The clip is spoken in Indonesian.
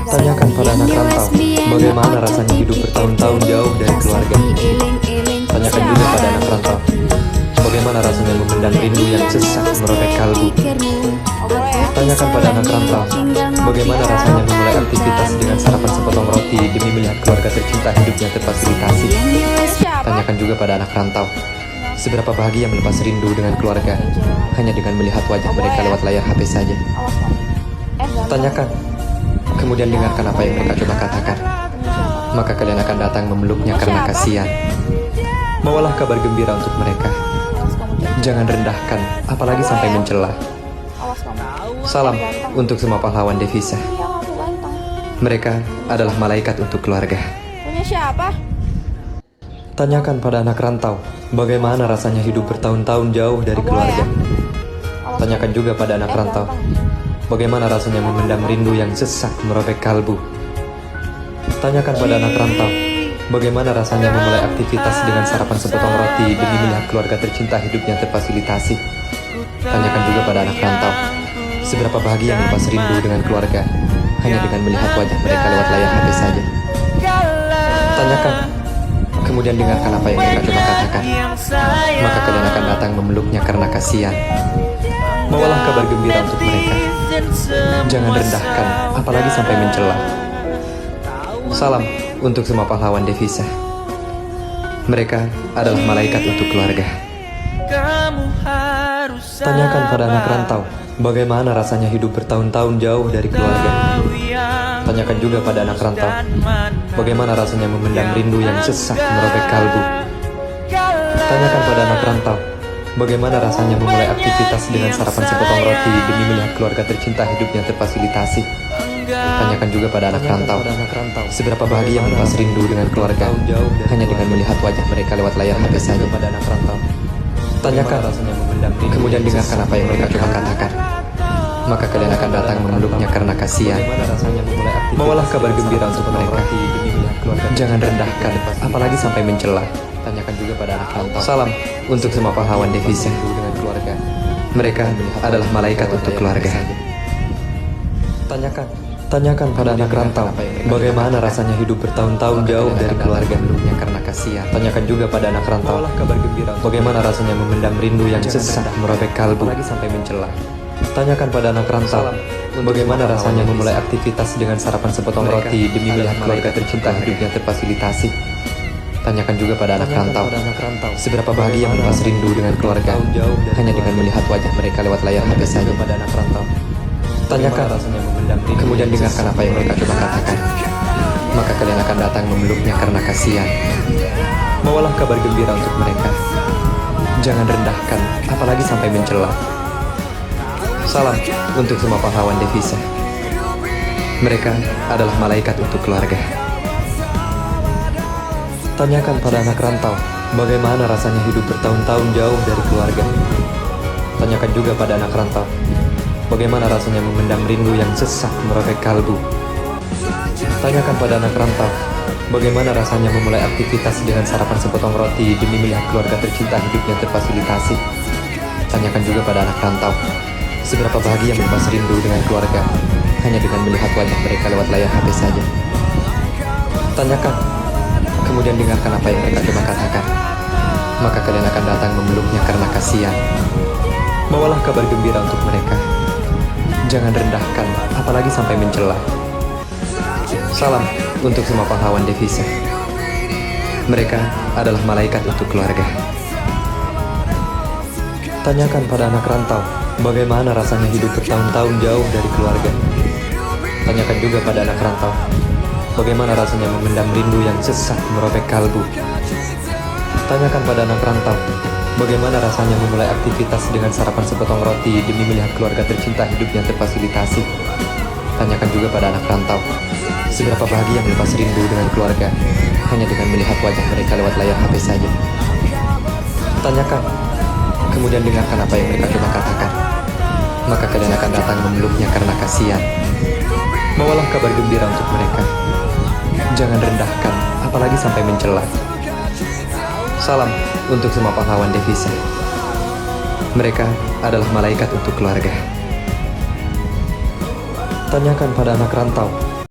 Tanyakan pada anak rantau, bagaimana rasanya hidup bertahun-tahun jauh dari keluarga. Tanyakan juga pada anak rantau, bagaimana rasanya memendam rindu yang sesak merobek kalbu. Tanyakan pada anak rantau, bagaimana rasanya memulai aktivitas dengan sarapan sepotong roti demi melihat keluarga tercinta hidupnya terfasilitasi. Tanyakan juga pada anak rantau, seberapa bahagia melepas rindu dengan keluarga hanya dengan melihat wajah mereka lewat layar HP saja. Tanyakan, kemudian dengarkan apa yang mereka coba katakan. Maka kalian akan datang memeluknya karena kasihan. Bawalah kabar gembira untuk mereka. Jangan rendahkan, apalagi sampai mencela. Salam untuk semua pahlawan devisa. Mereka adalah malaikat untuk keluarga. Punya siapa? Tanyakan pada anak rantau, bagaimana rasanya hidup bertahun-tahun jauh dari keluarga. Tanyakan juga pada anak rantau, bagaimana rasanya memendam rindu yang sesak merobek kalbu. Tanyakan pada anak rantau, bagaimana rasanya memulai aktivitas dengan sarapan sepotong roti demi melihat keluarga tercinta hidupnya terfasilitasi. Tanyakan juga pada anak rantau, seberapa bahagia melepas rindu dengan keluarga hanya dengan melihat wajah mereka lewat layar HP saja. Tanyakan, kemudian dengarkan apa yang mereka coba katakan. Maka kalian akan datang memeluknya karena kasihan. Bawalah kabar gembira untuk mereka. Jangan rendahkan, apalagi sampai mencela. Salam untuk semua pahlawan devisa. Mereka adalah malaikat untuk keluarga. Tanyakan pada anak rantau, bagaimana rasanya hidup bertahun-tahun jauh dari keluarga. Tanyakan juga pada anak rantau, bagaimana rasanya memendam rindu yang sesak merobek kalbu. Tanyakan pada anak rantau, bagaimana rasanya memulai aktivitas dengan sarapan sepotong roti demi melihat keluarga tercinta hidupnya terfasilitasi. Tanyakan juga pada anak rantau, seberapa bahagia melepas rindu dengan keluarga hanya dengan melihat wajah mereka lewat layar HP saja. Tanyakan, kemudian dengarkan apa yang mereka coba katakan. Maka kalian akan datang memeluknya karena kasihan. Bawalah kabar gembira untuk mereka. Jangan rendahkan, apalagi sampai mencela. Tanyakan juga pada anak rantau. Salam untuk semua pahlawan devisa. Mereka adalah malaikat untuk keluarga. Tanyakan pada anak rantau, bagaimana rasanya hidup bertahun-tahun jauh dari keluarga karena kasihan. Tanyakan juga pada anak rantau, bagaimana rasanya memendam rindu yang sesak merobek kalbu sampai mencela. Tanyakan pada anak rantau, bagaimana rasanya memulai aktivitas dengan sarapan sepotong roti demi melihat keluarga tercinta hidupnya terfasilitasi. Tanyakan juga pada anak rantau, seberapa bahagia melepas rindu dengan keluarga hanya dengan melihat wajah mereka lewat layar HP saja. Tanyakan, kemudian dengarkan apa yang mereka coba katakan. Maka kalian akan datang memeluknya karena kasihan. Bawalah kabar gembira untuk mereka. Jangan rendahkan, apalagi sampai mencela. Salam untuk semua pahlawan devisa. Mereka adalah malaikat untuk keluarga. Tanyakan pada anak rantau, bagaimana rasanya hidup bertahun-tahun jauh dari keluarga. Tanyakan juga pada anak rantau, bagaimana rasanya memendam rindu yang sesak merobek kalbu. Tanyakan pada anak rantau, bagaimana rasanya memulai aktivitas dengan sarapan sepotong roti demi melihat keluarga tercinta hidupnya terfasilitasi. Tanyakan juga pada anak rantau, seberapa bahagia melepas rindu dengan keluarga hanya dengan melihat wajah mereka lewat layar HP saja. Tanyakan, kemudian dengarkan apa yang mereka coba katakan. Maka kalian akan datang memeluknya karena kasihan. Bawalah kabar gembira untuk mereka. Jangan rendahkan, apalagi sampai mencela. Salam untuk semua pahlawan devisa. Mereka adalah malaikat untuk keluarga. Tanyakan pada anak rantau, bagaimana rasanya hidup bertahun-tahun jauh dari keluarga. Tanyakan juga pada anak rantau, bagaimana rasanya memendam rindu yang sesak merobek kalbu. Tanyakan pada anak rantau, bagaimana rasanya memulai aktivitas dengan sarapan sepotong roti demi melihat keluarga tercinta hidupnya terfasilitasi. Tanyakan juga pada anak rantau, seberapa bahagia melepas rindu dengan keluarga hanya dengan melihat wajah mereka lewat layar HP saja. Tanyakan, kemudian dengarkan apa yang mereka coba katakan. Maka kalian akan datang memeluknya karena kasihan. Bawalah kabar gembira untuk mereka. Jangan rendahkan, apalagi sampai mencela. Salam untuk semua pahlawan devisa. Mereka adalah malaikat untuk keluarga. Tanyakan pada anak rantau,